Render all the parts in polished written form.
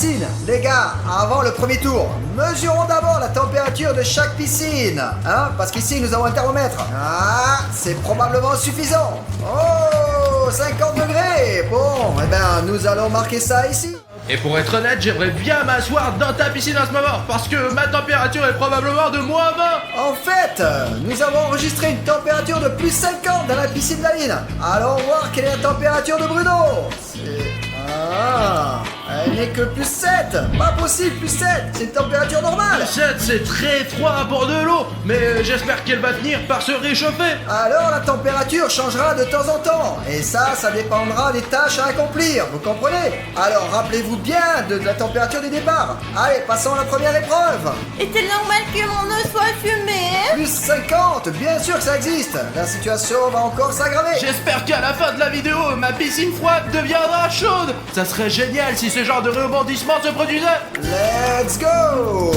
piscine. Les gars, avant le premier tour, mesurons d'abord la température de chaque piscine. Hein, parce qu'ici, nous avons un thermomètre. Ah, c'est probablement suffisant. Oh, 50 degrés. Bon, eh ben, nous allons marquer ça ici. Et pour être honnête, j'aimerais bien m'asseoir dans ta piscine en ce moment, parce que ma température est probablement de moins 20. En fait, nous avons enregistré une température de plus 50 dans la piscine d'Aline. Allons voir quelle est la température de Bruno. Elle n'est que plus 7. Pas possible, plus 7. C'est une température normale. 7, c'est très froid pour de l'eau, mais j'espère qu'elle va finir par se réchauffer. Alors la température changera de temps en temps. Et ça dépendra des tâches à accomplir. Vous comprenez? Alors rappelez-vous bien de la température du départ. Allez, passons à la première épreuve. Est-il normal que mon eau soit fumée? Plus 50, bien sûr que ça existe. La situation va encore s'aggraver. J'espère qu'à la fin de la vidéo, ma piscine froide deviendra chaude. Ça serait génial si ce genre de rebondissement se produisait. Let's go.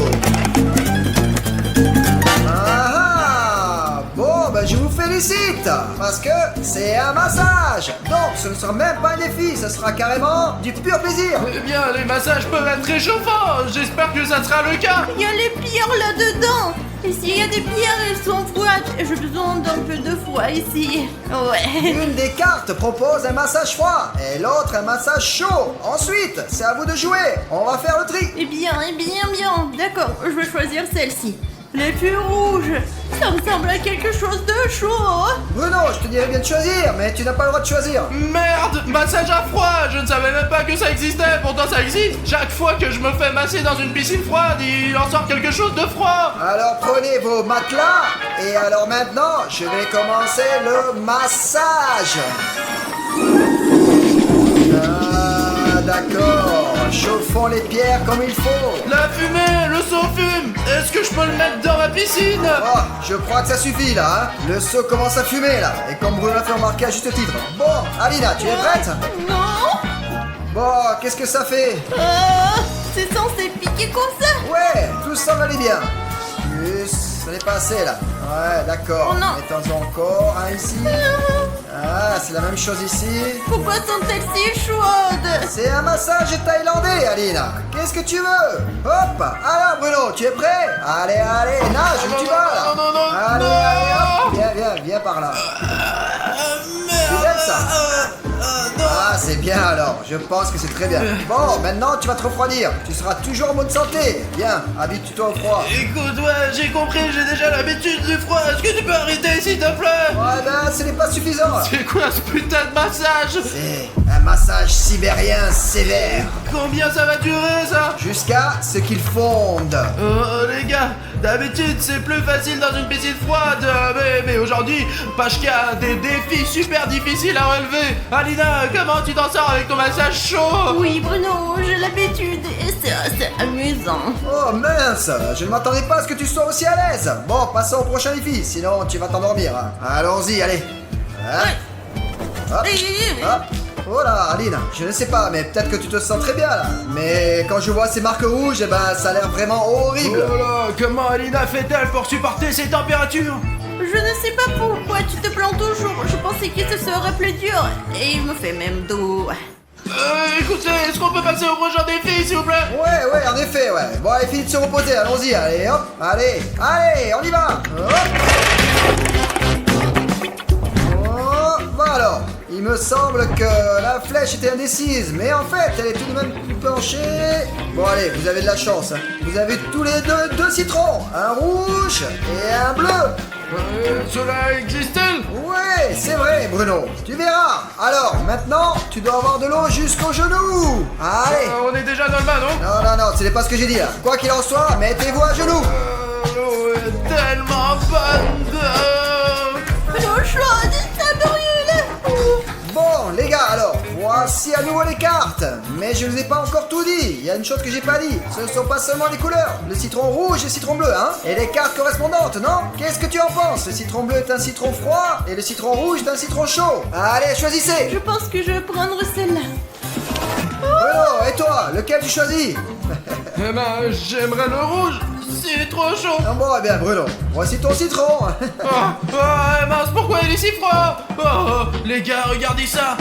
Bon, ben je vous félicite, parce que c'est un massage. Donc ce ne sera même pas un défi, ce sera carrément du pur plaisir. Eh bien, les massages peuvent être réchauffants. J'espère que ça sera le cas. Il y a les pierres là-dedans. Et s'il y a des pierres, elles sont froides. J'ai besoin d'un peu de froid ici. Ouais. Une des cartes propose un massage froid et l'autre un massage chaud. Ensuite, c'est à vous de jouer. On va faire le tri. Bien. D'accord, je vais choisir celle-ci. Les tuyaux rouges. Ça ressemble à quelque chose de chaud. Bruno, je te dirais bien de choisir, mais tu n'as pas le droit de choisir. Merde, massage à froid. Je ne savais même pas que ça existait. Pourtant, ça existe. Chaque fois que je me fais masser dans une piscine froide, il en sort quelque chose de froid. Alors prenez vos matelas et alors maintenant, je vais commencer le massage. D'accord. Chauffons les pierres comme il faut. La fumée, le seau fume. Est-ce que je peux le mettre dans ma piscine? Oh, je crois que ça suffit là, hein. Le seau commence à fumer là. Et comme Bruno l'a fait remarquer à juste titre. Bon, Alina, tu es prête? Non. Bon, qu'est-ce que ça fait? C'est censé piquer comme ça. Ouais, tout semble aller bien. Ça n'est pas assez là. Ouais, d'accord. Oh non. Mettons encore un ici. Ah, c'est la même chose ici. Pourquoi sont-elles si chaudes? C'est un massage thaïlandais, Alina. Qu'est-ce que tu veux? Hop. Alors, Bruno, tu es prêt? Allez, nage, où tu vas là? Non. Allez, hop. Viens par là. Tu aimes ça? Ah, c'est bien alors. Je pense que c'est très bien. Bon, maintenant, tu vas te refroidir. Tu seras toujours en bonne santé. Viens, habitue-toi au froid. Écoute, ouais, j'ai compris, j'ai déjà l'habitude du froid. Est-ce que tu peux arrêter, s'il te plaît? Ouais, ben, ce n'est pas suffisant. C'est quoi ce putain de massage? C'est un massage sibérien sévère. Combien ça va durer, ça? Jusqu'à ce qu'il fonde. Les gars, d'habitude c'est plus facile dans une piscine froide, mais aujourd'hui, Pachka a des défis super difficiles à relever. Alina, comment tu t'en sors avec ton massage chaud? Oui, Bruno, j'ai l'habitude et c'est assez amusant. Oh mince, je ne m'attendais pas à ce que tu sois aussi à l'aise. Bon, passons au prochain défi, sinon tu vas t'endormir. Hein. Allons-y, allez. Hop. Hop. Oh là, Aline, je ne sais pas, mais peut-être que tu te sens très bien là. Mais quand je vois ces marques rouges, eh ben ça a l'air vraiment horrible. Oh là, comment Alina fait-elle pour supporter ces températures? Je ne sais pas pourquoi tu te plains toujours. Je pensais que ce serait plus dur. Et il me fait même dos. Écoutez, est-ce qu'on peut passer au prochain défi, s'il vous plaît? Ouais, en effet, ouais. Bon, allez, fini de se reposer, allons-y, allez, hop. Allez, on y va. Hop. Oh, bah alors. Il me semble que la flèche était indécise, mais en fait, elle est tout de même penchée. Bon, allez, vous avez de la chance. Hein. Vous avez tous les deux citrons. Un rouge et un bleu. Cela existe-t-il? Ouais, c'est vrai, Bruno. Tu verras. Alors, maintenant, tu dois avoir de l'eau jusqu'aux genoux. Allez. On est déjà dans le bas, non? Non, ce n'est pas ce que j'ai dit là. Quoi qu'il en soit, mettez-vous à genoux. L'eau est tellement bonne. L'eau chaude, ça brûle. Bon, les gars, alors, voici à nouveau les cartes. Mais je ne vous ai pas encore tout dit. Il y a une chose que j'ai pas dit. Ce ne sont pas seulement les couleurs. Le citron rouge et le citron bleu, hein. Et les cartes correspondantes, non? Qu'est-ce que tu en penses? Le citron bleu est un citron froid et le citron rouge est un citron chaud. Allez, choisissez. Je pense que je vais prendre celle-là. Bruno, et toi, lequel tu choisis? Eh ben, j'aimerais le rouge. C'est trop chaud. Ah bon, eh bien, Bruno, voici ton citron. Mince, pourquoi il est si froid? Les gars, regardez ça.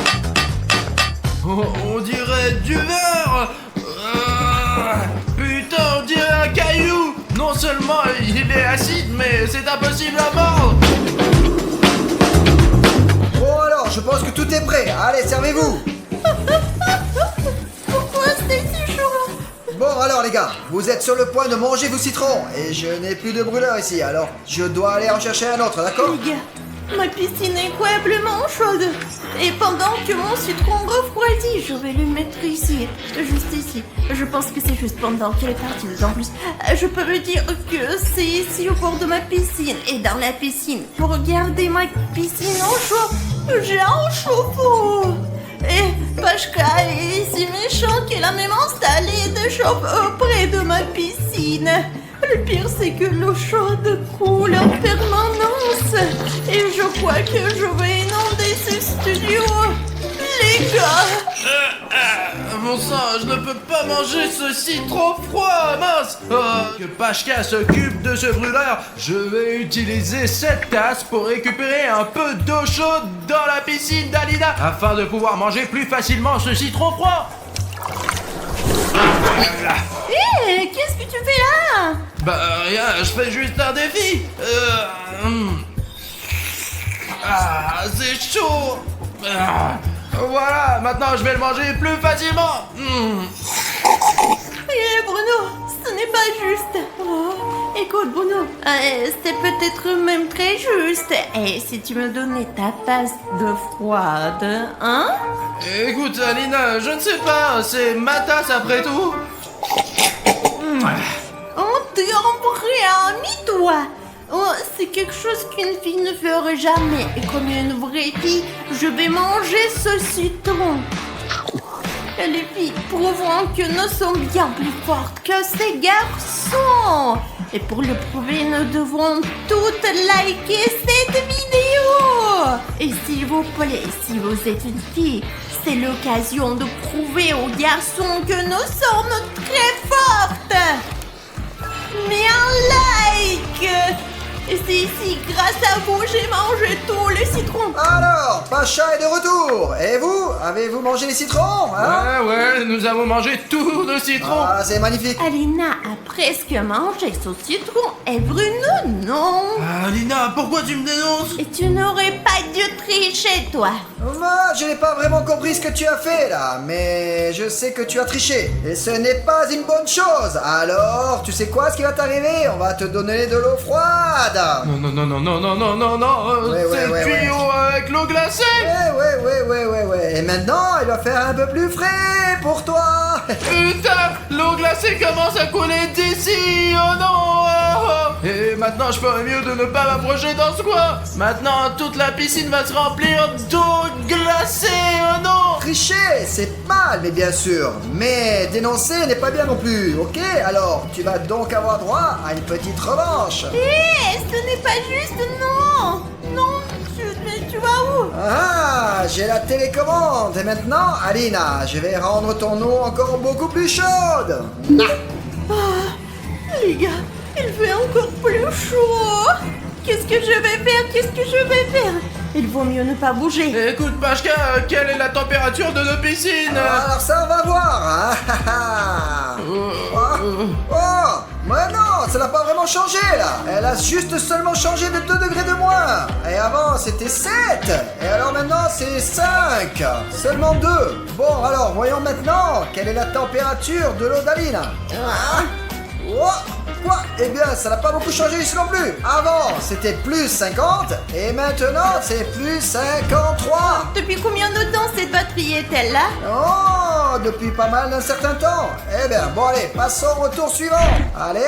On dirait du verre. seulement il est acide, mais c'est impossible à mordre. Bon alors, je pense que tout est prêt. Allez, servez-vous. Pourquoi c'est si chaud? Bon alors les gars, vous êtes sur le point de manger vos citrons et je n'ai plus de brûleur ici, alors je dois aller en chercher un autre, d'accord? Les gars, ma piscine est incroyablement chaude. Et pendant que mon citron refroidit, je vais le mettre ici, juste ici. Je pense que c'est juste pendant qu'elle est partie. En plus, je peux me dire que c'est ici au bord de ma piscine. Et dans la piscine, pour garder ma piscine au chaud, j'ai un chauffe-eau. Et Pashka est si méchant qu'elle a même installé des chauffes près de ma piscine. Le pire, c'est que l'eau chaude coule en permanence. Et je crois que je vais inonder ce studio. Les gars! Mon sang, je ne peux pas manger ceci trop froid, mince. Que Pashka s'occupe de ce brûleur, je vais utiliser cette tasse pour récupérer un peu d'eau chaude dans la piscine d'Alina afin de pouvoir manger plus facilement ce citron froid. Hé, qu'est-ce que tu fais là? Bah rien, je fais juste un défi. C'est chaud. Voilà, maintenant je vais le manger plus facilement. Hé, Bruno, ce n'est pas juste. Oh, écoute, Bruno, c'est peut-être même très juste. Et si tu me donnais ta tasse d'eau froide, hein? Écoute, Alina, je ne sais pas, c'est ma tasse après tout. Oh, t'es un vrai ami, toi. Oh, c'est quelque chose qu'une fille ne ferait jamais. Et comme une vraie fille, je vais manger ce citron. Et les filles prouveront que nous sommes bien plus fortes que ces garçons. Et pour le prouver, nous devons toutes liker cette vidéo. Et s'il vous plaît, si vous êtes une fille, c'est l'occasion de prouver aux garçons que nous sommes très fortes. Mais un like! Et c'est ici, grâce à vous, j'ai mangé tous les citrons. Alors, Pacha est de retour. Et vous, avez-vous mangé les citrons, hein? Ouais, nous avons mangé tous nos citrons. Ah, c'est magnifique. Alina a presque mangé son citron et Bruno non. Alina, pourquoi tu me dénonces? Et tu n'aurais pas dû tricher, toi. Moi, je n'ai pas vraiment compris ce que tu as fait là, mais je sais que tu as triché. Et ce n'est pas une bonne chose. Alors, tu sais quoi ce qui va t'arriver? On va te donner de l'eau froide. Non, Ouais, c'est ouais, le tuyau avec l'eau glacée. Ouais. Et maintenant, il va faire un peu plus frais pour toi. Putain, l'eau glacée commence à couler d'ici. Oh non. Et maintenant, je ferais mieux de ne pas m'approcher dans ce coin. Maintenant, toute la piscine va se remplir d'eau glacée. Oh non. Tricher, c'est mal, mais bien sûr. Mais dénoncer n'est pas bien non plus, ok? Alors, tu vas donc avoir droit à une petite revanche. Hé, ce n'est pas juste, non. Non, tu vas où? Ah, j'ai la télécommande. Et maintenant, Alina, je vais rendre ton eau encore beaucoup plus chaude. Les gars, il fait encore plus chaud. Qu'est-ce que je vais faire? Il vaut mieux ne pas bouger. Écoute, Pashka, quelle est la température de nos piscines? Alors ça, on va voir. Hein. Oh, mais non, ça n'a pas vraiment changé là. Elle a juste seulement changé de 2 degrés de moins. Et avant, c'était 7. Et alors maintenant, c'est 5. Seulement 2. Bon, alors, voyons maintenant quelle est la température de l'eau d'Alina. Quoi? Eh bien, ça n'a pas beaucoup changé ici non plus. Avant, c'était plus 50 et maintenant, c'est plus 53. Depuis combien de temps cette batterie est-elle là? Oh, depuis pas mal d'un certain temps. Eh bien, bon allez, passons au tour suivant. Allez.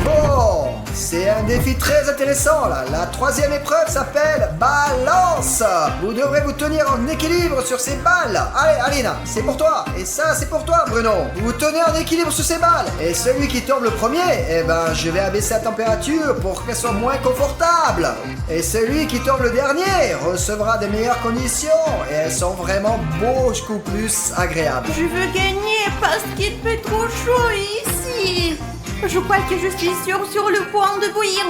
Bon, c'est un défi très intéressant là. La 3e épreuve s'appelle balance. Vous devrez vous tenir en équilibre sur ces balles. Allez, Alina, c'est pour toi. Et ça, c'est pour toi, Bruno. Vous vous tenez en équilibre sur ces balles. Et celui qui tombe le premier, eh ben, je vais abaisser la température pour qu'elle soit moins confortable. Et celui qui tombe le dernier recevra des meilleures conditions. Et elles sont vraiment beaucoup plus agréables. Je veux gagner parce qu'il fait trop chaud ici. Je crois que je suis sur le point de bouillir.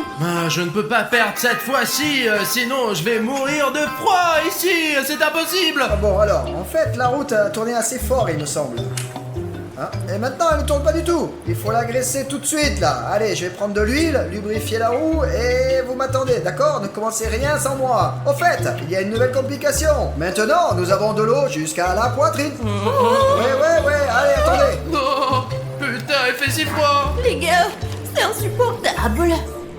Je ne peux pas perdre cette fois-ci, sinon je vais mourir de froid ici, c'est impossible. Ah bon, alors, en fait, la route a tourné assez fort, il me semble. Hein. Et maintenant, elle ne tourne pas du tout. Il faut la graisser tout de suite, là. Allez, je vais prendre de l'huile, lubrifier la roue, et vous m'attendez, d'accord? Ne commencez rien sans moi. Au fait, il y a une nouvelle complication. Maintenant, nous avons de l'eau jusqu'à la poitrine. Ouais, allez, attendez. Oh, putain, il fait si froid. Les gars, c'est insupportable.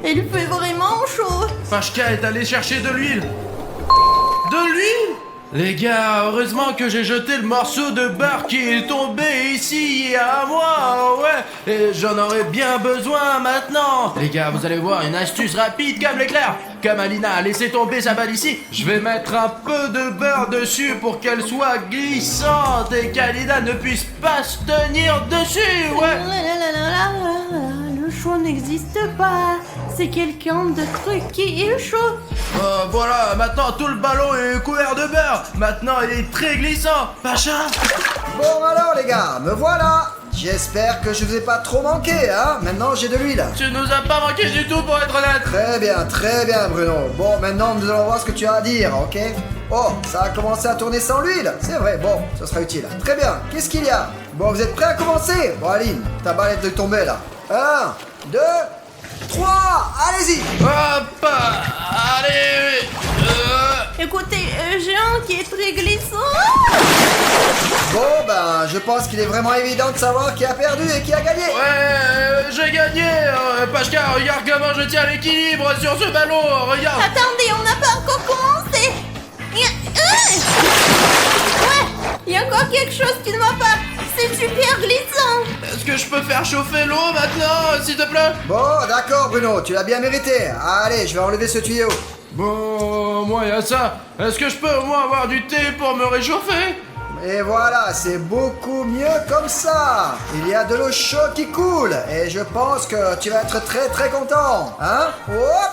Il fait vraiment chaud. Pashka est allé chercher de l'huile. De l'huile? Les gars, heureusement que j'ai jeté le morceau de beurre qui est tombé ici il y a un mois, ouais. Et j'en aurais bien besoin maintenant. Les gars, vous allez voir une astuce rapide comme l'éclair. Comme Alina a laissé tomber sa balle ici, je vais mettre un peu de beurre dessus pour qu'elle soit glissante et qu'Alina ne puisse pas se tenir dessus, ouais. Le chaud n'existe pas. C'est quelqu'un de truc qui est chaud. Voilà, maintenant tout le ballon est couvert de beurre. Maintenant il est très glissant. Pacha? Bon alors les gars, me voilà. J'espère que je vous ai pas trop manqué, hein. Maintenant j'ai de l'huile. Tu nous as pas manqué du tout pour être honnête. Très bien Bruno. Bon, maintenant nous allons voir ce que tu as à dire, ok? Oh, ça a commencé à tourner sans l'huile. C'est vrai, bon, ça sera utile. Très bien, qu'est-ce qu'il y a? Bon, vous êtes prêts à commencer? Bon Aline, ta balle est de tomber là. 1, 2, 3, allez-y. Hop, allez. Écoutez, j'ai un qui est très glissant. Bon, ben, je pense qu'il est vraiment évident de savoir qui a perdu et qui a gagné. Ouais, j'ai gagné. Pashka, regarde comment je tiens l'équilibre sur ce ballon. Regarde. Attendez, on n'a pas encore commencé. Il y a encore quelque chose qui ne va pas. C'est super glissant. Est-ce que je peux faire chauffer l'eau maintenant, s'il te plaît? Bon, d'accord Bruno, tu l'as bien mérité. Allez, je vais enlever ce tuyau. Bon, moi, y a ça. Est-ce que je peux au moins avoir du thé pour me réchauffer? Et voilà, c'est beaucoup mieux comme ça. Il y a de l'eau chaude qui coule et je pense que tu vas être très content. Hein? Hop.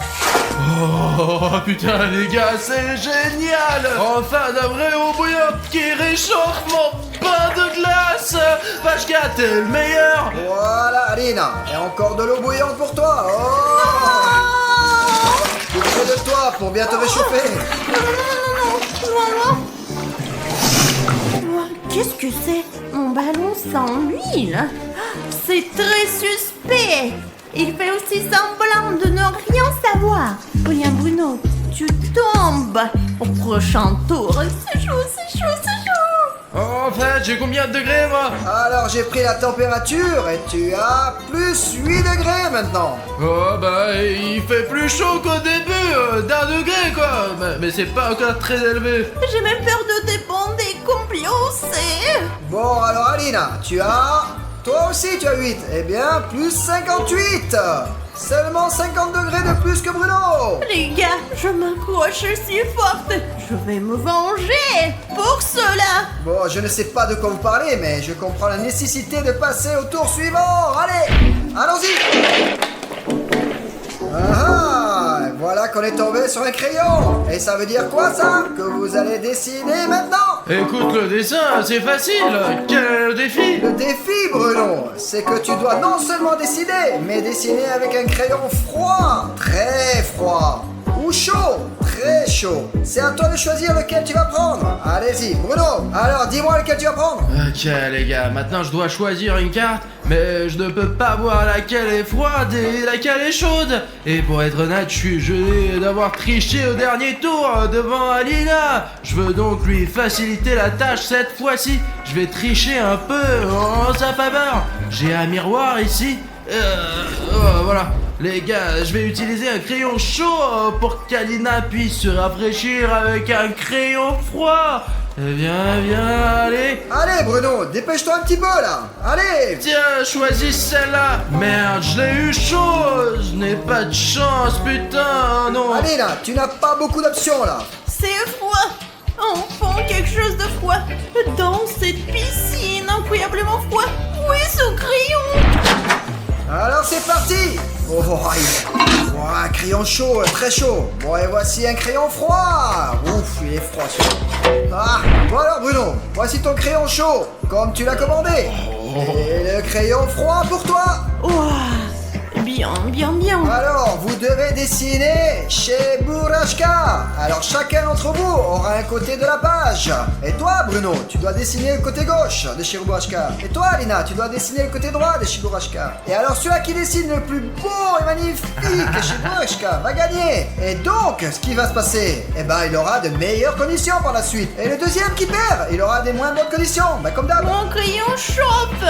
Oh putain les gars, c'est génial! Enfin de vraie eau bouillante qui réchauffe mon bain de glace! Pashka, t'es le meilleur! Voilà, Alina. Et encore de l'eau bouillante pour toi. Oh! Tout près de toi pour bien te réchauffer. Non. Qu'est-ce que c'est? Mon ballon sans huile. C'est très suspect. Il fait aussi semblant de ne rien savoir. Regarde Bruno, tu tombes au prochain tour. C'est chaud. En fait, j'ai combien de degrés moi? Alors j'ai pris la température et tu as plus 8 degrés maintenant. Oh bah, il fait plus chaud qu'au début, d'1 degré quoi! Mais c'est pas encore très élevé. J'ai même peur de dépendre des compliocés. Bon alors Alina, toi aussi tu as 8. Eh bien, plus 58. Seulement 50 degrés de plus que Bruno. Les gars, je m'accroche si forte. Je vais me venger pour cela. Bon, je ne sais pas de quoi vous parlez, mais je comprends la nécessité de passer au tour suivant. Allez, allons-y. Ah, voilà qu'on est tombé sur un crayon. Et ça veut dire quoi ça? Que vous allez dessiner maintenant? Écoute, le dessin, c'est facile. Quel est le défi? Le défi, Bruno, c'est que tu dois non seulement dessiner, mais dessiner avec un crayon froid, très froid, ou chaud, très chaud. C'est à toi de choisir lequel tu vas prendre. Allez-y, Bruno, alors dis-moi lequel tu vas prendre. Ok les gars, maintenant je dois choisir une carte, mais je ne peux pas voir laquelle est froide et laquelle est chaude. Et pour être honnête, je suis gelé d'avoir triché au dernier tour devant Alina. Je veux donc lui faciliter la tâche cette fois-ci. Je vais tricher un peu en sa faveur. J'ai un miroir ici. Voilà. Les gars, je vais utiliser un crayon chaud pour qu'Alina puisse se rafraîchir avec un crayon froid. Viens, allez. Allez, Bruno, dépêche-toi un petit peu là. Allez. Tiens, choisis celle-là. Merde, je l'ai eu chaud. Je n'ai pas de chance, putain, non. Allez là, tu n'as pas beaucoup d'options là. C'est froid. Enfin, quelque chose de froid. Dans cette piscine incroyablement froid. Où est ce crayon? Alors c'est parti. Oh, un crayon chaud, très chaud. Bon, et voici un crayon froid. Ouf, il est froid celui-là. Ah, bon alors Bruno, voici ton crayon chaud, comme tu l'as commandé. Et le crayon froid pour toi. Ouah, bien, bien, bien. Alors, vous devez dessiner Cheburashka. Alors, chacun d'entre vous aura un côté de la page. Et toi, Bruno, tu dois dessiner le côté gauche de Cheburashka. Et toi, Alina, tu dois dessiner le côté droit de Cheburashka. Et alors, celui qui dessine le plus beau et magnifique Cheburashka va gagner. Et donc, ce qui va se passer, eh ben, il aura de meilleures conditions par la suite. Et le deuxième qui perd, il aura des moins bonnes conditions. Bah, comme d'hab. Mon crayon chauffe.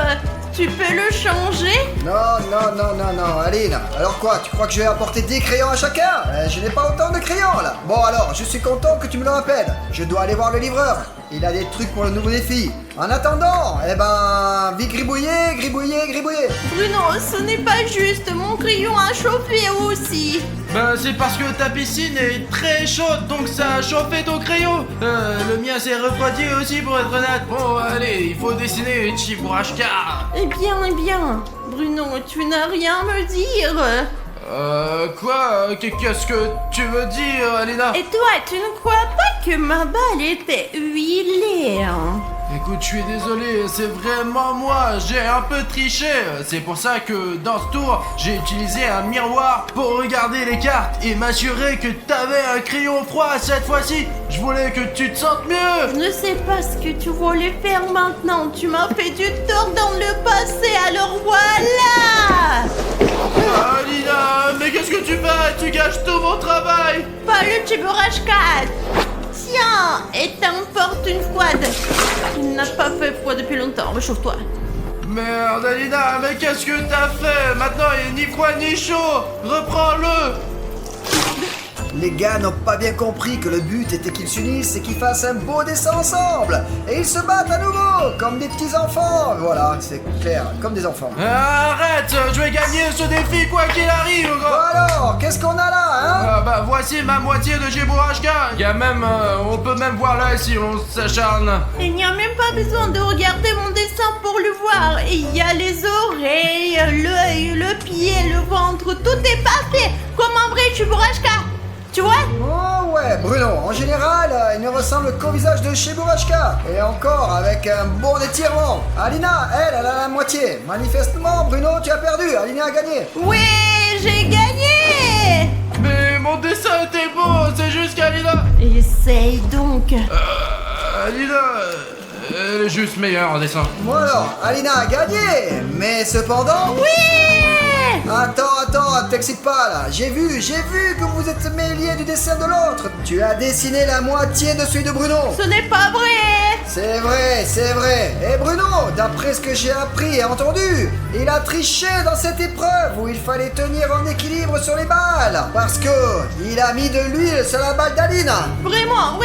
Tu peux le changer? Non, Aline. Alors quoi, tu crois que je vais apporter 10 crayons à chacun? Je n'ai pas autant de crayons là. Bon alors, je suis content que tu me le rappelles. Je dois aller voir le livreur. Il a des trucs pour le nouveau défi. En attendant, eh ben, vite gribouiller. Bruno, ce n'est pas juste. Mon crayon a chauffé aussi. Ben c'est parce que ta piscine est très chaude, donc ça a chauffé ton crayon. Le mien s'est refroidi aussi pour être honnête. Bon allez, il faut dessiner Cheburashka. Eh bien. Bruno, tu n'as rien à me dire. Quoi? Qu'est-ce que tu veux dire, Alina? Et toi, tu ne crois pas que ma balle était huilée, hein? Écoute, je suis désolé, c'est vraiment moi, j'ai un peu triché. C'est pour ça que dans ce tour, j'ai utilisé un miroir pour regarder les cartes et m'assurer que t'avais un crayon froid cette fois-ci. Je voulais que tu te sentes mieux. Je ne sais pas ce que tu voulais faire maintenant. Tu m'as fait du tort dans le passé, alors voilà! Alina, mais qu'est-ce que tu fais? Tu gâches tout mon travail. Pas le Cheburashka. Tiens, et t'emporte une froide. Il n'a pas fait froid depuis longtemps, réchauffe-toi. Merde, Alina, mais qu'est-ce que t'as fait? Maintenant, il n'est ni froid ni chaud. Reprends-le. Les gars n'ont pas bien compris que le but était qu'ils s'unissent et qu'ils fassent un beau dessin ensemble. Et ils se battent à nouveau, comme des petits enfants. Voilà, c'est clair, comme des enfants. Arrête, je vais gagner ce défi quoi qu'il arrive, Bon gros. alors, qu'est-ce qu'on a là, hein? Bah voici ma moitié de Cheburashka. Il y a même, on peut même voir là si on s'acharne. Il n'y a même pas besoin de regarder mon dessin pour le voir. Il y a les oreilles, l'œil, le pied, le ventre, tout est parfait, comme un vrai Cheburashka. Tu vois? Oh ouais, Bruno, en général, il ne ressemble qu'au visage de Cheburashka. Et encore avec un bon étirement. Alina, elle a la moitié. Manifestement, Bruno, tu as perdu. Alina a gagné. Oui, j'ai gagné. Mais mon dessin était beau, c'est juste qu'Alina... Essaye donc. Alina... elle est juste meilleure en dessin. Bon alors, Alina a gagné. Mais cependant... Oui. Attends, t'excite pas là. J'ai vu que vous êtes mêlés du dessin de l'autre. Tu as dessiné la moitié de celui de Bruno. Ce n'est pas vrai. C'est vrai. Et Bruno, d'après ce que j'ai appris et entendu, il a triché dans cette épreuve où il fallait tenir en équilibre sur les balles. Parce que il a mis de l'huile sur la balle d'Alina. Vraiment.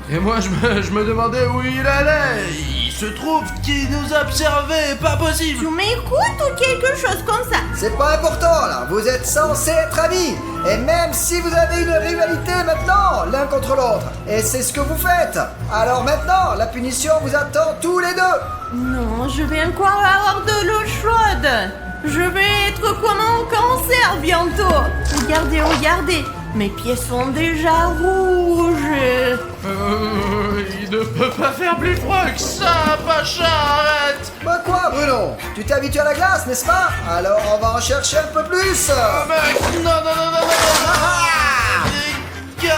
Et moi je me demandais où il allait. Il se trouve qu'il nous observait, pas Tu possible. m'écoutes ou quelque chose comme ça? C'est pas important là, vous êtes censés être amis. Et même si vous avez une rivalité maintenant, l'un contre l'autre, et c'est ce que vous faites. Alors maintenant, la punition vous attend tous les deux. Non, je vais encore avoir de l'eau chaude. Je vais être comme un cancer bientôt. Regardez. Mes pieds sont déjà rouges. Il ne peut pas faire plus froid que ça, Pacha, arrête. Bah quoi Bruno? Tu t'es habitué à la glace, n'est-ce pas? Alors on va en chercher un peu plus. Mec, non.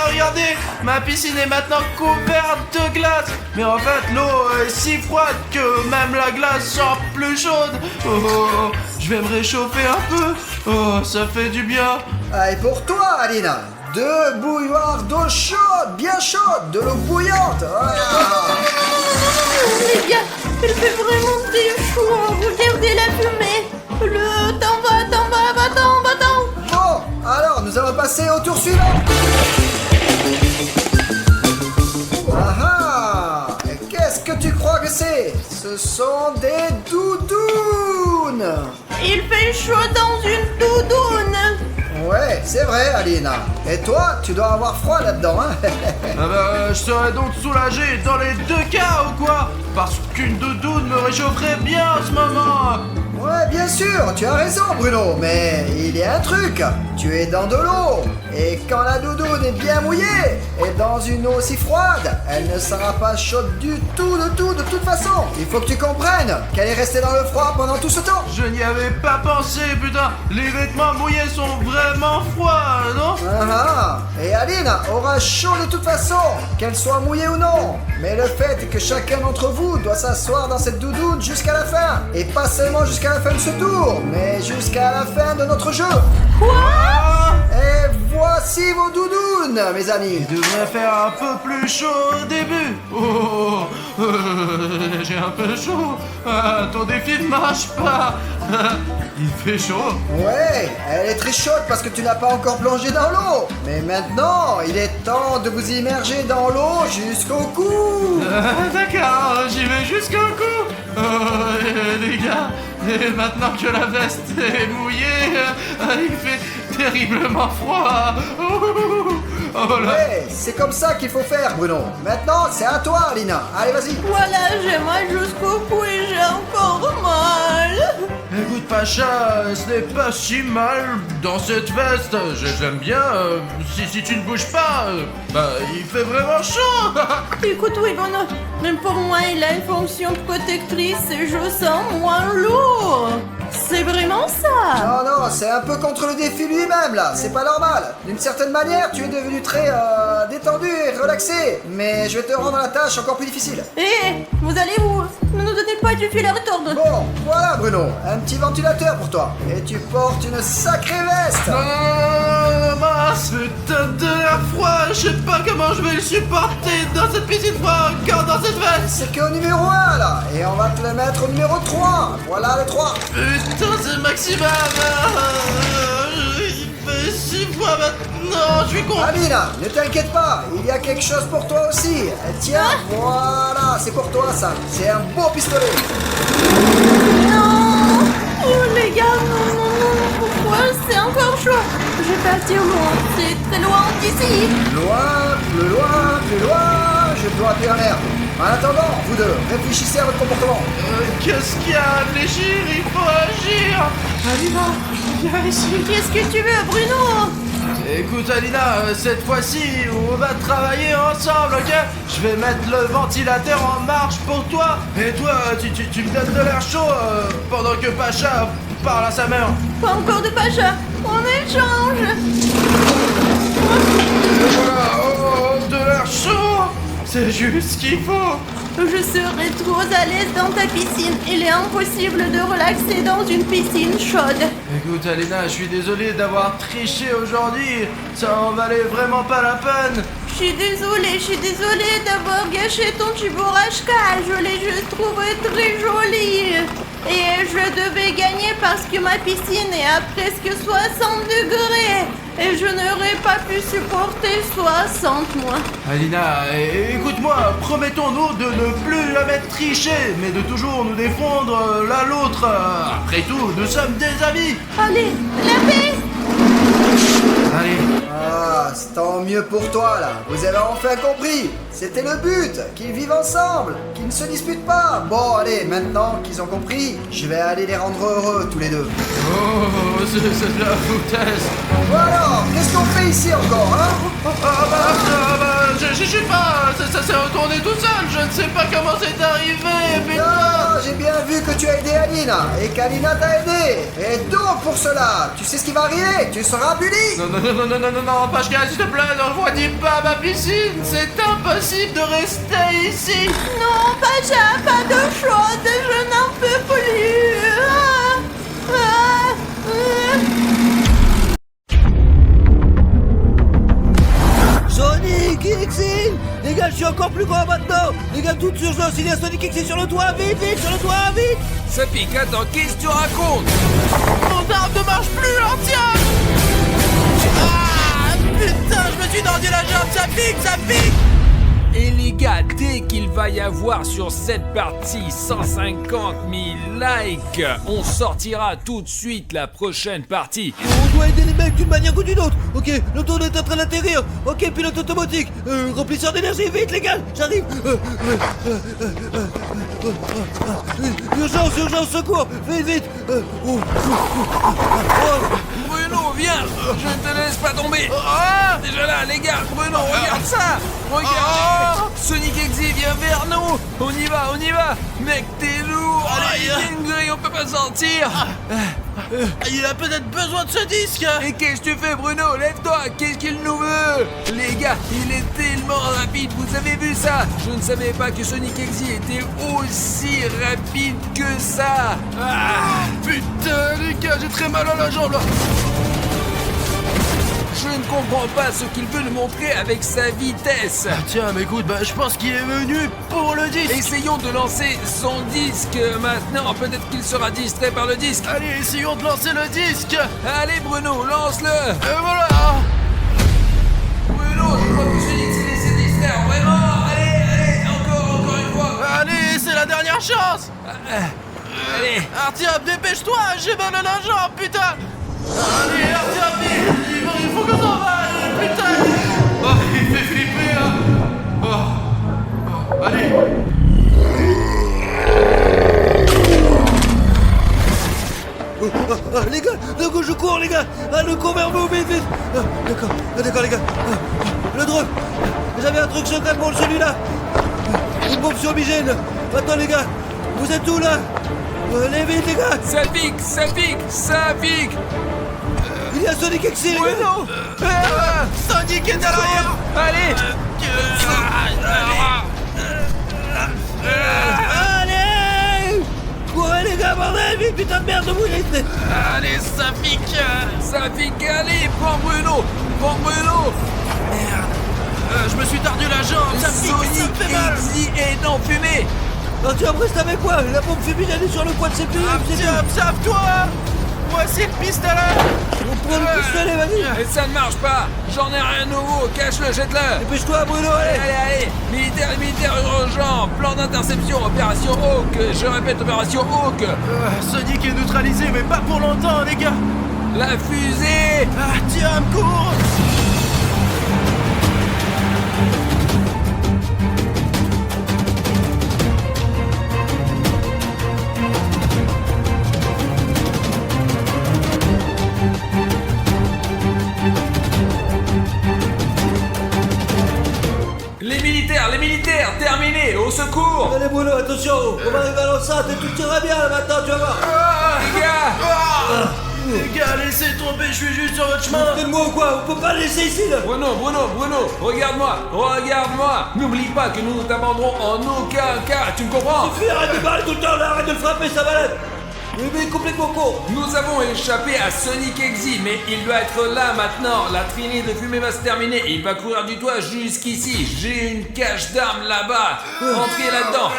Regardez, ma piscine est maintenant couverte de glace. Mais en fait, l'eau est si froide que même la glace sort plus chaude. Oh, je vais me réchauffer un peu. Oh, ça fait du bien. Ah, et pour toi Alina, 2 bouilloires d'eau chaude, bien chaude, de l'eau bouillante. Les gars, il fait vraiment très chaud. Regardez la fumée. Le temps va. Bon, alors nous allons passer au tour suivant. Et qu'est-ce que tu crois que c'est? Ce sont des doudounes. Il fait chaud dans une doudoune. Ouais, c'est vrai, Alina. Et toi, tu dois avoir froid là-dedans, hein? Ah bah, je serais donc soulagé dans les deux cas ou quoi? Parce qu'une doudoune me réchaufferait bien en ce moment. Ouais, bien sûr, tu as raison, Bruno, mais il y a un truc. Tu es dans de l'eau. Et quand la doudoune est bien mouillée et dans une eau si froide, elle ne sera pas chaude du tout, de toute façon. Il faut que tu comprennes qu'elle est restée dans le froid pendant tout ce temps. Je n'y avais pas pensé, putain. Les vêtements mouillés sont vraiment froids, non? Et Aline aura chaud de toute façon, qu'elle soit mouillée ou non. Mais le fait est que chacun d'entre vous doit s'asseoir dans cette doudoune jusqu'à la fin. Et pas seulement jusqu'à la fin de ce tour, mais jusqu'à la fin de notre jeu. Quoi? Et voici vos doudounes, mes amis. Il devrait faire un peu plus chaud au début. J'ai un peu chaud. Ton défi ne marche pas. Il fait chaud. Ouais, elle est très chaude parce que tu n'as pas encore plongé dans l'eau. Mais maintenant, il est temps de vous immerger dans l'eau jusqu'au cou. D'accord, j'y vais jusqu'au cou. Les gars, et maintenant que la veste est mouillée, il fait terriblement froid. Oh là. Ouais, c'est comme ça qu'il faut faire, Bruno. Maintenant, c'est à toi, Alina. Allez, vas-y. Voilà, j'ai mal jusqu'au cou et j'ai encore mal. Écoute Pacha, ce n'est pas si mal dans cette veste. J'aime bien. Si tu ne bouges pas, il fait vraiment chaud. Écoute, oui, Bruno, même pour moi, il a une fonction protectrice et je sens moins lourd. C'est vraiment ça. Non, c'est un peu contre le défi lui-même, là. C'est pas normal. D'une certaine manière, tu es devenu très détendu et relaxé. Mais je vais te rendre la tâche encore plus difficile. Vous allez où? Ne nous donnez pas du fil à retordre. Bon, voilà, Bruno. Un petit ventilateur pour toi. Et tu portes une sacrée veste. Mince, putain de l'air froid. Je sais pas comment je vais le supporter dans cette piscine froide, encore dans cette veste. C'est qu'au numéro 1, là. Et on va te le mettre au numéro 3. Voilà le 3. Putain, c'est maximum. Il fait 6 fois maintenant. Je suis con. Alina, ne t'inquiète pas. Il y a quelque chose pour toi aussi. Tiens, voilà. C'est pour toi, ça. C'est un beau pistolet. Non. Oh, les gars, non. Pourquoi c'est encore chaud? Je vais partir loin. C'est très loin d'ici. Loin, plus loin, plus loin. Je dois appeler la merde. En attendant, vous deux, réfléchissez à votre comportement. Qu'est-ce qu'il y a à réfléchir? Il faut agir. Alina, viens ici. Qu'est-ce que tu veux, Bruno? Écoute Alina, cette fois-ci, on va travailler ensemble, ok? Je vais mettre le ventilateur en marche pour toi. Et toi, tu me donnes de l'air chaud pendant que Pacha parle à sa mère. Pas encore de Pacha. On échange. Voilà, de l'air chaud. C'est juste ce qu'il faut. Je serai trop à l'aise dans ta piscine. Il est impossible de relaxer dans une piscine chaude. Écoute Alina, je suis désolé d'avoir triché aujourd'hui. Ça en valait vraiment pas la peine. Je suis désolée d'avoir gâché ton Chiborashka. Je l'ai juste trouvé très joli. Et je devais gagner parce que ma piscine est à presque 60 degrés. Et je n'aurais pas pu supporter 60, moi. Alina, écoute-moi, promettons-nous de ne plus jamais tricher, mais de toujours nous défendre l'un l'autre. Après tout, nous sommes des amis. Allez, la paix. Allez. Ah, c'est tant mieux pour toi, là. Vous avez enfin compris. C'était le but, qu'ils vivent ensemble, qu'ils ne se disputent pas. Bon, allez, maintenant qu'ils ont compris, je vais aller les rendre heureux, tous les deux. Oh, c'est de la foutaise. Bon alors, qu'est-ce qu'on fait ici encore, hein? Je sais pas, ça s'est retourné tout seul, je ne sais pas comment c'est arrivé, mais... Ah, j'ai bien vu que tu as aidé Alina, et qu'Alina t'a aidé. Et donc, pour cela, tu sais ce qui va arriver, tu seras puni. Non, Pachka, s'il te plaît, ne refroidis pas ma piscine, c'est impossible de rester ici. Non, Pacha, pas de chose. Je n'en peux plus. Sonic X, les gars, je suis encore plus grand maintenant. Les gars, toute urgence, il y a Sonic X sur le toit, vite, sur le toit, vite. Ça pique, attends, qu'est-ce que tu racontes? Mon arme ne marche plus, l'ancien. Ah, putain, je me suis tordu la jambe, ça pique. Et les gars, dès qu'il va y avoir sur cette partie 150 000 likes, on sortira tout de suite la prochaine partie. On doit aider les mecs d'une manière ou d'une autre. Ok, le drone est en train d'atterrir. Ok, pilote automatique. Remplisseur d'énergie, vite les gars, j'arrive. Urgence, urgence, secours. Vite, vite. Bruno, viens, je ne te laisse pas tomber. Déjà là, les gars, Bruno, regarde ça. Regarde, Sonic Exy vient vers nous. On y va, on y va. Mec, t'es lourd. Allez, dinguerie, on peut pas sortir. Il a peut-être besoin de ce disque. Et qu'est-ce que tu fais, Bruno? Lève-toi, qu'est-ce qu'il nous veut? Les gars, il est tellement rapide, vous avez vu ça? Je ne savais pas que Sonic Exy était aussi rapide que ça. Putain, les gars, j'ai très mal à la jambe là. Je ne comprends pas ce qu'il veut nous montrer avec sa vitesse. Tiens, mais écoute, je pense qu'il est venu pour le disque. Essayons de lancer son disque maintenant. Peut-être qu'il sera distrait par le disque. Allez, essayons de lancer le disque. Allez, Bruno, lance-le. Et voilà. Bruno, je crois que Sonic s'est laissé distraire. Vraiment. Allez, encore une fois. Allez, c'est la dernière chance. Allez. Artyom, dépêche-toi, j'ai mal à la jambe, putain. Allez, Artyom, vite. Il faut qu'on s'en va, putain. Il fait flipper, là. Allez. Les gars, d'accord, je cours, les gars. Le cours vers vous, vite, vite. D'accord, les gars. Le drone. J'avais un truc secret pour celui-là. Une bombe sur Migène. Attends, les gars. Vous êtes où, là? Allez, vite, les gars. Ça pique. Il y a Sonic Exy, les gars. Bruno. Sonic est derrière. Allez. Allez. Courez, les gars, bordel, vite, putain de merde, vous êtes. Allez, ça pique. Allez, prends Bruno. Je me suis tordu la jambe, ça pique, ça Sonic me fait mal. Exy est en fumée. Tu vas rester avec quoi? La bombe féminine est sur le coin de ses pieds. Artyom, sauve-toi. Voici le pistolet. On prend le pistolet, vas-y. Et ça ne marche pas. J'en ai rien de nouveau. Cache-le, jette-le. Dépêche-toi, Bruno, allez. Allez. Militaire urgent. Plan d'interception. Opération Hawk. Je répète, opération Hawk. Sonic est neutralisé, mais pas pour longtemps, les gars. La fusée. Artyom, cours. Les militaires, terminé. Au secours. Allez, Bruno, attention. On va arriver à l'enceinte et tout ira bien, là, maintenant, tu vas voir. Les gars. Les gars, laissez tomber, je suis juste sur votre chemin. T'es de moi ou quoi? On peut pas le laisser ici, là. Bruno, regarde-moi. N'oublie pas que nous ne t'abandonnerons en aucun cas. Tu me comprends? Fuis, arrête de parler tout le temps, là, arrête de le frapper, ça malade. Il est complètement con. Nous avons échappé à Sonic Exy, mais il doit être là maintenant. La traînée de fumée va se terminer et il va courir du toit jusqu'ici. J'ai une cache d'armes là-bas. Entrez là-dedans.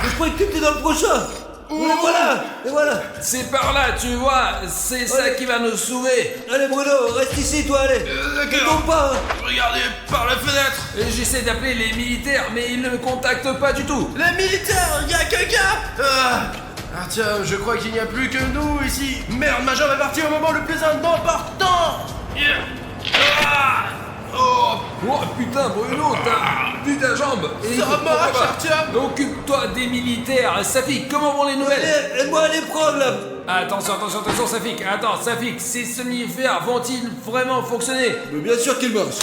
Je croyais que t'étais dans le prochain. Et voilà. C'est par là, tu vois. C'est ça qui va nous sauver. Allez, Bruno, reste ici, toi, allez. Ne tombe pas, hein. Regardez par la fenêtre. Et j'essaie d'appeler les militaires, mais ils ne me contactent pas du tout. Les militaires, il y a quelqu'un. Artyom, je crois qu'il n'y a plus que nous ici. Merde, ma jambe est partie au moment le plus important. Oh putain, Bruno, t'as vu ta jambe. Et Ça écoute, marche, pourquoi pas, Artyom. occupe-toi des militaires. Safik, comment vont les nouvelles? Allez, aide-moi à les prendre, là. Attention, Safik. Attends, Safik, ces somnifères vont-ils vraiment fonctionner? Mais bien sûr qu'il marche.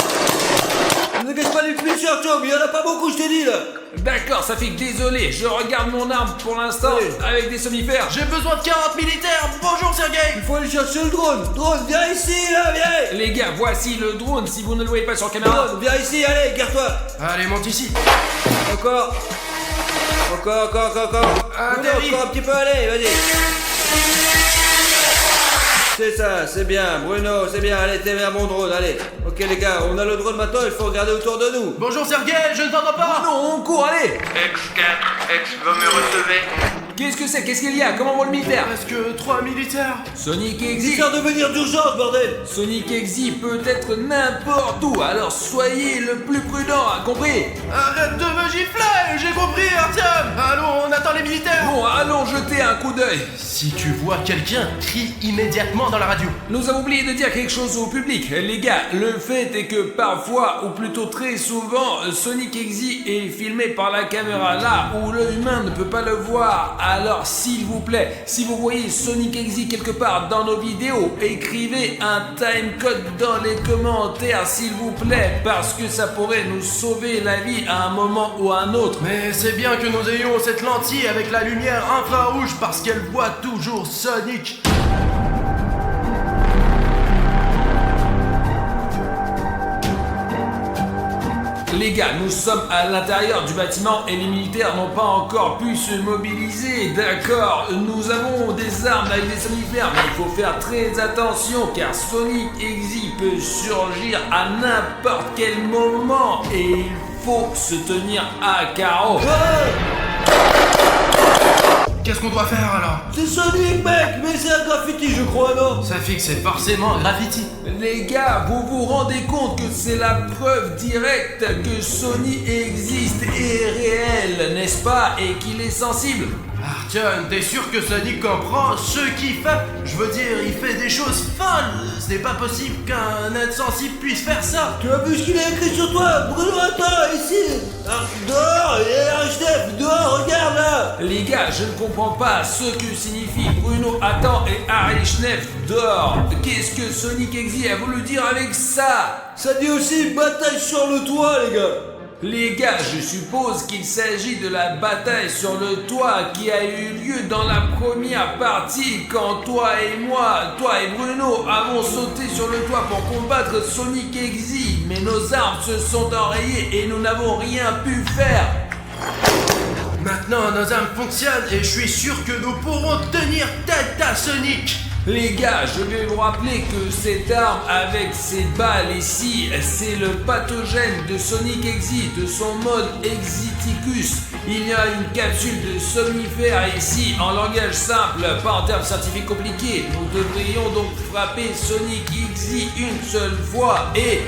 Ne gâche pas les punitions, Artyom, il y en a pas beaucoup, je t'ai dit, là. D'accord, Safik, désolé, je regarde mon arme pour l'instant avec des somnifères. J'ai besoin de 40 militaires. Bonjour, Sergei. Il faut aller chercher le drone. Drone, viens ici, là, viens. Les gars, voici le drone si vous ne le voyez pas sur caméra. Drone, viens ici, allez, garde-toi. Allez, monte ici. Encore. Atterris. Encore un petit peu, allez, vas-y. C'est ça, c'est bien, Bruno, c'est bien, allez, t'es vers mon drone, allez. Ok les gars, on a le drone maintenant, il faut regarder autour de nous. Bonjour, Sergei, je ne t'entends pas. Non, on court, allez. X4, X, vous me recevez? Qu'est-ce que c'est? Qu'est-ce qu'il y a? Comment vont le militaire? Presque 3 militaires. Sonic Exi. Faire devenir d'urgence, bordel. Sonic Exi peut être n'importe où, alors soyez le plus prudent, hein, compris? Arrête de me gifler, j'ai compris, Artyom. Allons, on attend les militaires. Bon, allons jeter un coup d'œil. Si tu vois quelqu'un, crie immédiatement dans la radio. Nous avons oublié de dire quelque chose au public. Les gars, le fait est que parfois, ou plutôt très souvent, Sonic Exi est filmé par la caméra là où l'œil humain ne peut pas le voir. Alors s'il vous plaît, si vous voyez Sonic Exi quelque part dans nos vidéos, écrivez un timecode dans les commentaires s'il vous plaît, parce que ça pourrait nous sauver la vie à un moment ou à un autre. Mais c'est bien que nous ayons cette lentille avec la lumière infrarouge parce qu'elle voit toujours Sonic. Les gars, nous sommes à l'intérieur du bâtiment et les militaires n'ont pas encore pu se mobiliser, d'accord? Nous avons des armes avec des somnifères, mais il faut faire très attention car Sonic Exi peut surgir à n'importe quel moment et il faut se tenir à carreau. Qu'est-ce qu'on doit faire alors? C'est Sonic, mec, mais c'est un graffiti, je crois, non? Ça fait que c'est forcément un graffiti. Les gars, vous vous rendez compte que c'est la preuve directe que Sonic existe et est réel, n'est-ce pas? Et qu'il est sensible. Artyom, t'es sûr que Sonic comprend ce qu'il fait? Je veux dire, il fait des choses folles. C'est pas possible qu'un être sensible puisse faire ça. Tu as vu ce qu'il a écrit sur toi? Bruno, attends, ici. Dehors, il y a un chef, dehors, regarde là. Les gars, je ne comprends pas ce que signifie Bruno Attend et Harry Schneff dehors. Qu'est-ce que Sonic Exi a voulu dire avec ça? Ça dit aussi bataille sur le toit, les gars. Les gars, je suppose qu'il s'agit de la bataille sur le toit qui a eu lieu dans la première partie quand toi et Bruno avons sauté sur le toit pour combattre Sonic Exi. Mais nos armes se sont enrayées et nous n'avons rien pu faire. Maintenant, nos armes fonctionnent et je suis sûr que nous pourrons tenir tête à Sonic. Les gars, je vais vous rappeler que cette arme avec ces balles ici, c'est le pathogène de Sonic Exi, de son mode Exiticus. Il y a une capsule de somnifère ici, en langage simple, pas en termes scientifiques compliqués. Nous devrions donc frapper Sonic Exi une seule fois et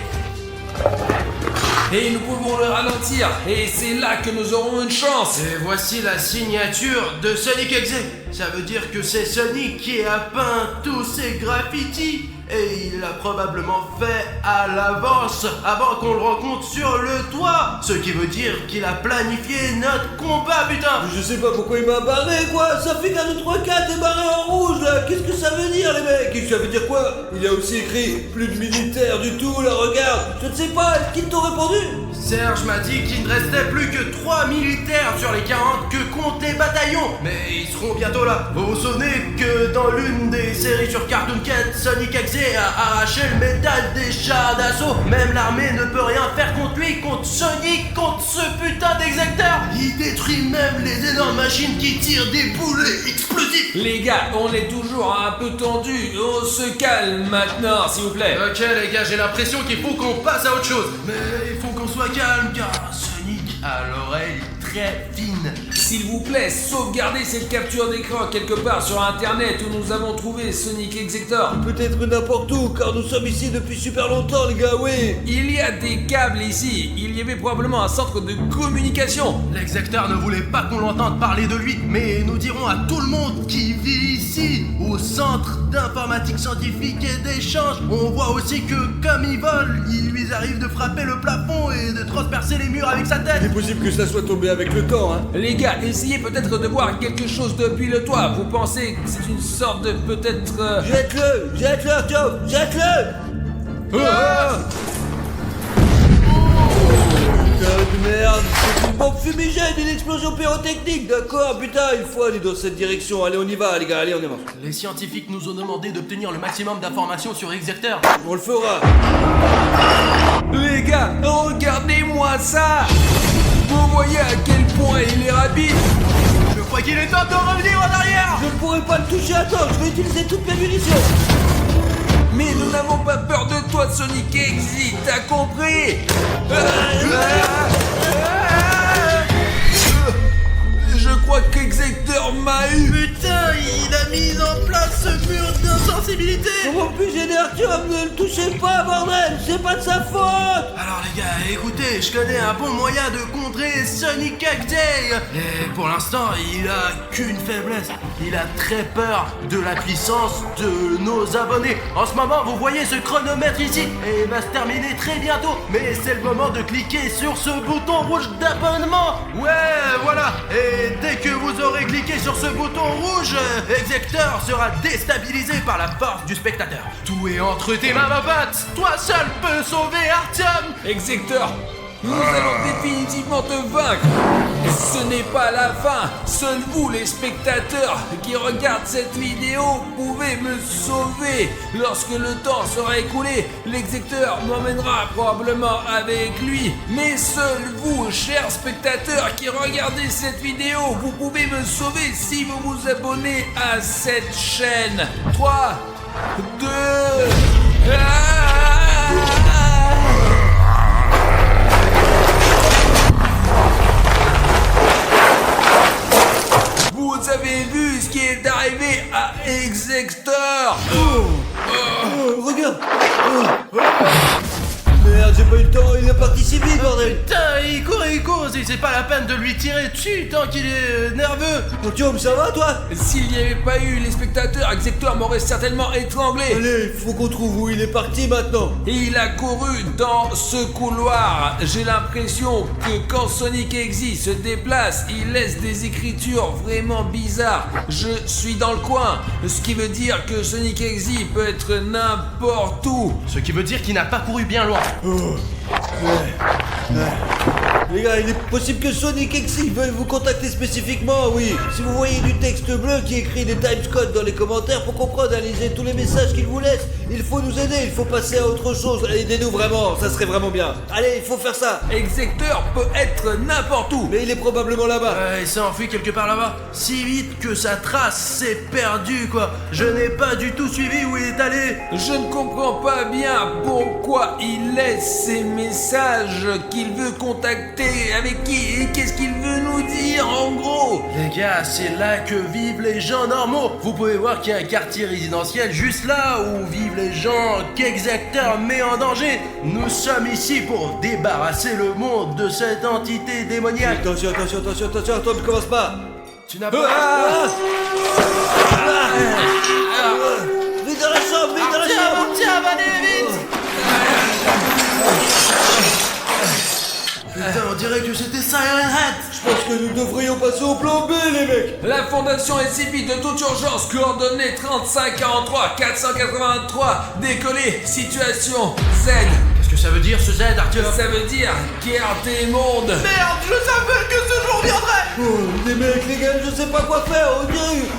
nous pouvons le ralentir, et c'est là que nous aurons une chance. Et voici la signature de Sonic Exi. Ça veut dire que c'est Sonic qui a peint tous ces graffitis. Et il l'a probablement fait à l'avance, avant qu'on le rencontre sur le toit. Ce qui veut dire qu'il a planifié notre combat, putain. Je sais pas pourquoi il m'a barré, quoi. Ça fait qu'un 2, 3, 4 est barré en rouge, là. Qu'est-ce que ça veut dire, les mecs? Ça veut dire quoi? Il a aussi écrit plus de militaires du tout, là, regarde. Je ne sais pas, est-ce qu'ils t'ont répondu? Serge m'a dit qu'il ne restait plus que 3 militaires sur les 40 que comptent les bataillons. Mais ils seront bientôt là. Vous vous souvenez que dans l'une des séries sur Cartoon Cat, Sonic Exi a arraché le métal des chars d'assaut. Même l'armée ne peut rien faire contre lui, contre Sonic, contre ce putain d'exacteur. Il détruit même les énormes machines qui tirent des boulets explosifs. Les gars, on est toujours un peu tendu. On se calme maintenant, s'il vous plaît. Ok les gars, j'ai l'impression qu'il faut qu'on passe à autre chose. Mais il faut qu'on soit calme car Sonic a l'oreille très fine. S'il vous plaît, sauvegardez cette capture d'écran quelque part sur internet où nous avons trouvé Sonic Exector. Peut-être n'importe où, car nous sommes ici depuis super longtemps, les gars, oui. Il y a des câbles ici. Il y avait probablement un centre de communication. L'exacteur ne voulait pas qu'on l'entende parler de lui, mais nous dirons à tout le monde qui vit ici, au centre d'informatique scientifique et d'échange. On voit aussi que comme il vole, il lui arrive de frapper le plafond et de transpercer les murs avec sa tête. C'est possible que ça soit tombé avec le temps, hein. Les gars, essayez peut-être de voir quelque chose depuis le toit. Vous pensez que c'est une sorte de peut-être... Jette-le, Artyom, jette-le. Ah Putain de merde, c'est une bombe fumigène, une explosion pyrotechnique, d'accord, putain, il faut aller dans cette direction, allez on y va les gars, allez on y va. Les scientifiques nous ont demandé d'obtenir le maximum d'informations sur Exector. On le fera. Les gars, regardez-moi ça. Vous voyez à quel point il est rapide. Je crois qu'il est temps de revenir en arrière. Je ne pourrai pas le toucher, attends, je vais utiliser toutes mes munitions. Mais nous n'avons pas peur de toi, Sonic Exi, t'as compris? Je crois qu'Execteur m'a eu. Putain, il a mis en place ce mur d'insensibilité. Comment puis-je aider Artyom? Ne le touchez pas, bordel! C'est pas de sa faute! Alors les gars, écoutez, je connais un bon moyen de contrer Sonic Day. Et pour l'instant, il a qu'une faiblesse. Il a très peur de la puissance de nos abonnés. En ce moment, vous voyez ce chronomètre ici et il va se terminer très bientôt. Mais c'est le moment de cliquer sur ce bouton rouge d'abonnement. Ouais, voilà. Et dès que vous aurez cliqué sur ce bouton rouge, Execteur sera déstabilisé par la force du spectateur. Tout est entre tes mains, ma pote. Toi seul peux sauver Artyom. Execteur, nous allons définitivement te vaincre. Ce n'est pas la fin. Seuls vous, les spectateurs qui regardent cette vidéo, pouvez me sauver. Lorsque le temps sera écoulé, l'execteur m'emmènera probablement avec lui. Mais seuls vous, chers spectateurs qui regardez cette vidéo, vous pouvez me sauver si vous vous abonnez à cette chaîne. 3, 2... Vous avez vu ce qui est arrivé à Execteur? Regarde! Merde, j'ai pas eu le temps, il est parti si vite, bordel! Putain, il court, c'est pas la peine de lui tirer dessus tant qu'il est nerveux. Artyom, ça va, toi? S'il n'y avait pas eu les spectateurs, Execteur m'aurait certainement étranglé. Allez, faut qu'on trouve où il est parti maintenant! Et il a couru dans ce couloir. J'ai l'impression que quand Sonic Exy se déplace, il laisse des écritures vraiment bizarres. Je suis dans le coin, ce qui veut dire que Sonic Exy peut être n'importe où. Ce qui veut dire qu'il n'a pas couru bien loin. Les gars, il est possible que Sonic Exy veuille vous contacter spécifiquement, oui. Si vous voyez du texte bleu qui écrit des timescodes dans les commentaires pour comprendre et analyser tous les messages qu'il vous laisse, il faut nous aider, il faut passer à autre chose. Aidez-nous vraiment, ça serait vraiment bien. Allez, il faut faire ça. Execteur peut être n'importe où. Mais il est probablement là-bas. Il s'est enfui quelque part là-bas. Si vite que sa trace s'est perdue, quoi. Je n'ai pas du tout suivi où il est allé. Je ne comprends pas bien pourquoi il laisse ces messages qu'il veut contacter. Avec qui? Et qu'est-ce qu'il veut nous dire en gros? Les gars, c'est là que vivent les gens normaux. Vous pouvez voir qu'il y a un quartier résidentiel juste là où vivent les gens qu'Execteur met en danger. Nous sommes ici pour débarrasser le monde de cette entité démoniaque. Attention, attends, ne commence pas. Tu n'as pas... Vite dans la chambre, vite dans la chambre. Tiens, allez, vite. Putain, on dirait que c'était Siren Head. Je pense que nous devrions passer au plan B, les mecs. La Fondation SCP de toute urgence, coordonnées 3543 483, décollé, situation Z. Qu'est-ce que ça veut dire ce Z, Artyom? Ça veut dire QRT Monde. Merde, je savais que ce jour viendrait. Oh, les mecs, les gars, je sais pas quoi faire.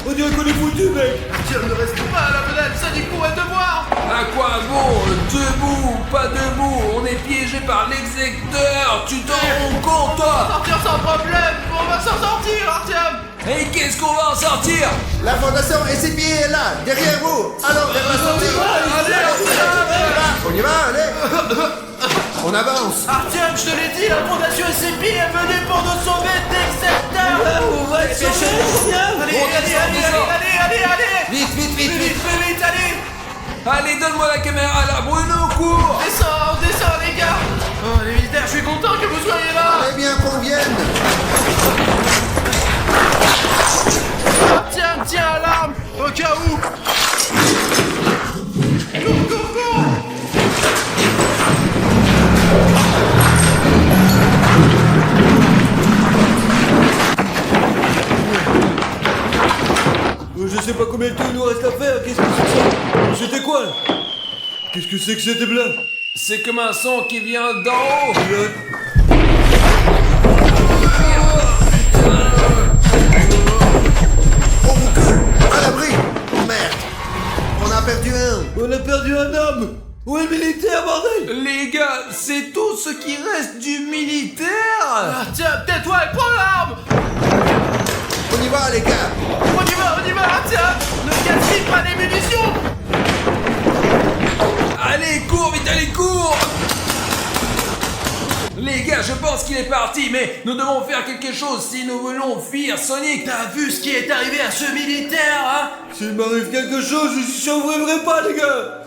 On dirait qu'on est foutus, mec. Artyom, ne reste pas à la fenêtre, Sonic pourrait te voir. À quoi bon? Debout, pas debout, on est piégé par l'execteur, tu t'en rends compte toi? Sortir sans problème, on va s'en sortir, Artyom. Et qu'est-ce qu'on va en sortir? La fondation SCP est là, derrière vous. Alors, vers la sortie. On y va, allez. On avance. Artyom, je te l'ai dit, la fondation SCP est venue pour nous sauver d'Execteur. On va être sauvés. Allez. Vite, allez. Allez, donne-moi la caméra là, Bruno, cours. Descends, les gars. Oh, les militaires, je suis content que vous soyez là. Très bien qu'on vienne. Tiens, alarme, au cas où. Cours. Je sais pas combien de temps il nous reste à faire. Qu'est-ce que c'est que ça? C'était quoi là? Qu'est-ce que c'est que cette bleu? C'est comme un son qui vient d'en haut. On recule. À l'abri. Oh merde. On a perdu un. On a perdu un homme. Où est le militaire, bordel? Les gars, c'est tout ce qui reste du militaire. Tiens, tais-toi et prends l'arme. On y va, les gars. On y va, tiens. Ne gaspille pas les munitions. Allez, cours, vite, allez, cours. Les gars, je pense qu'il est parti. parti, mais nous devons faire quelque chose si nous voulons fuir Sonic. T'as vu ce qui est arrivé à ce militaire, hein? S'il m'arrive quelque chose, je ne survivrai pas, les gars.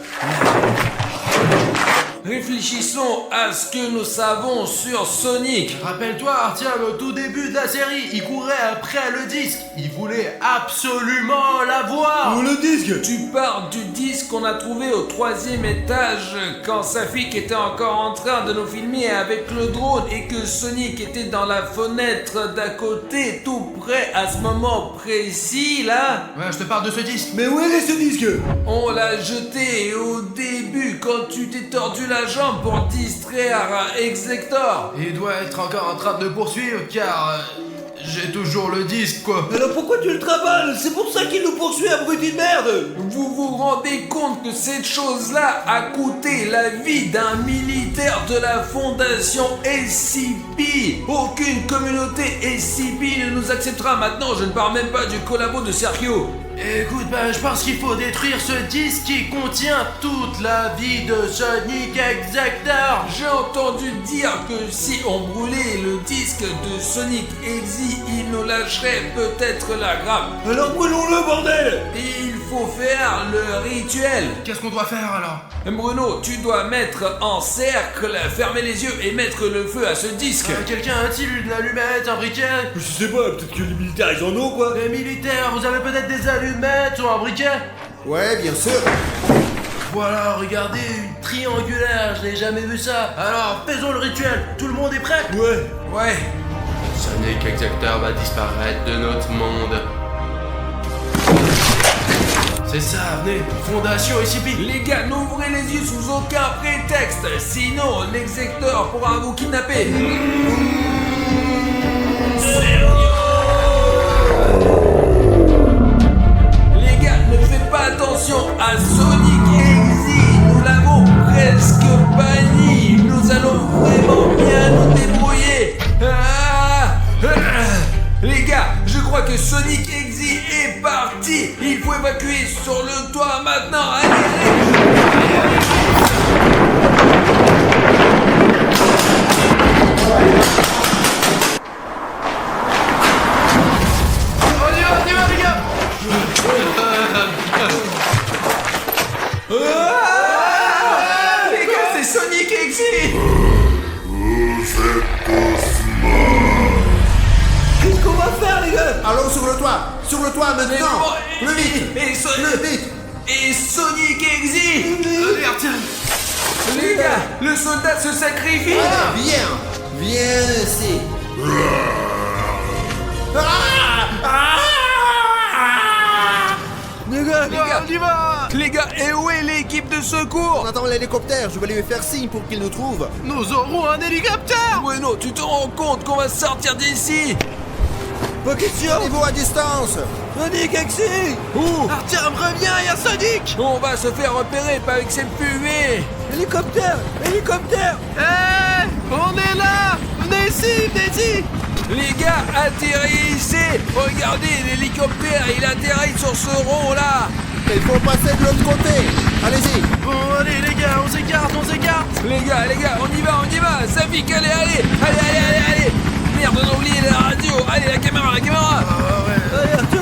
Réfléchissons à ce que nous savons sur Sonic. Rappelle-toi, Artyom, au tout début de la série, il courait après le disque. Il voulait absolument l'avoir. Où le disque? Tu parles du disque qu'on a trouvé au 3e étage quand Safik était encore en train de nous filmer avec le drone et que Sonic était dans la fenêtre d'à côté, tout près à ce moment précis là. Ouais, je te parle de ce disque. Mais où est ce disque? On l'a jeté au début quand tu t'es tordu la jambe pour distraire Exector. Il doit être encore en train de poursuivre car j'ai toujours le disque, quoi. Alors pourquoi tu le travailles? C'est pour ça qu'il nous poursuit, abruti de merde. Vous vous rendez compte que cette chose-là a coûté la vie d'un militaire de la fondation SCP? Aucune communauté SCP ne nous acceptera maintenant, je ne parle même pas du collabo de Sergio. Écoute, je pense qu'il faut détruire ce disque qui contient toute la vie de Sonic Exector. J'ai entendu dire que si on brûlait le disque de Sonic Exe, il nous lâcherait peut-être la grappe. Alors brûlons-le, bordel. Il faut faire le rituel. Qu'est-ce qu'on doit faire alors? Bruno, tu dois mettre en cercle, fermer les yeux et mettre le feu à ce disque. Quelqu'un a-t-il une allumette, un briquet? Je sais pas, peut-être que les militaires ils en ont, quoi. Les militaires, vous avez peut-être des allumettes ou un briquet? Ouais, bien sûr. Voilà, regardez, une triangulaire, je n'ai jamais vu ça. Alors, faisons le rituel, tout le monde est prêt? Ouais. Sonic Exector va disparaître de notre monde. C'est ça, venez, Fondation SCP. Les gars, n'ouvrez les yeux sous aucun prétexte, sinon l'execteur pourra vous kidnapper. Les gars, ne faites pas attention à Sonic Exe, nous l'avons presque banni, nous allons vraiment bien nous débrouiller. Les gars, je crois que Sonic Exe est parti. Il faut évacuer sur le toit maintenant. Allez. On y va, les gars. Les gars, c'est Sonic Exe. Qu'est-ce qu'on va faire, les gars? Allons sur le toit maintenant. Plus vite. Et vite. Et Sonic Exe. Allez, Artyom. Les gars, le soldat se sacrifie. Viens ici. Les gars, On y va. Les gars, et où est l'équipe de secours? On attend l'hélicoptère, je vais lui faire signe pour qu'il nous trouve. Nous aurons un hélicoptère. Bruno, tu te rends compte qu'on va sortir d'ici? pas question. Niveau à distance. Sonic Exe. Où? Artyom, reviens, il y a Sonic. On va se faire repérer pas avec cette fumée. Hélicoptère. Hé, on est là. Venez ici. Les gars, atterrissez. Regardez, l'hélicoptère, il atterrit sur ce rond là. Il faut passer de l'autre côté. Allez-y. Bon, allez, les gars, on s'écarte. Les gars, on y va. Safik, allez. Merde, on a oublié la radio. Allez, la caméra. Allez, Arthur,